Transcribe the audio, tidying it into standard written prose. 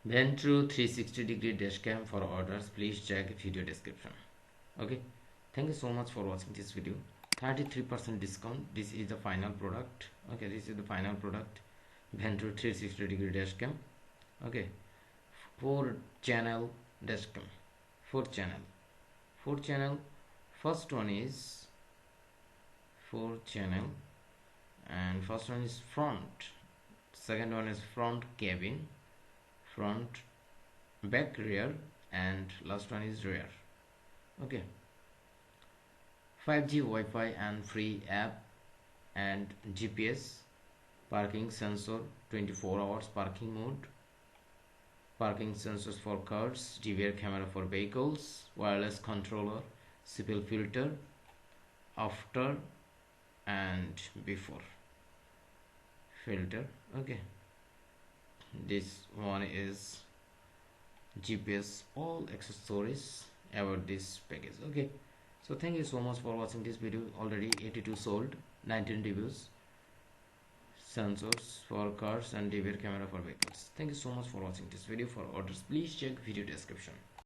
Vantrue 360-degree dashcam for orders. Please check video description. Okay, thank you so much for watching this video. 33% discount. This is the final product. Okay, this is the final product. Vantrue 360-degree dashcam. Okay, 4 channel dashcam. 4 channel. First one is 4 channel, and first one is front. Second one is front cabin, front, back, rear, and last one is rear. Okay, 5G Wi-Fi and free app and GPS, parking sensor, 24 hours parking mode, parking sensors for cars, DVR camera for vehicles, wireless controller, CPL filter, after and before filter. Okay, this one is GPS, all accessories about this package. Okay, so thank you so much for watching this video. Already 82 sold, 19 reviews, sensors for cars and DVR camera for vehicles. Thank you so much for watching this video. For orders, please check video description.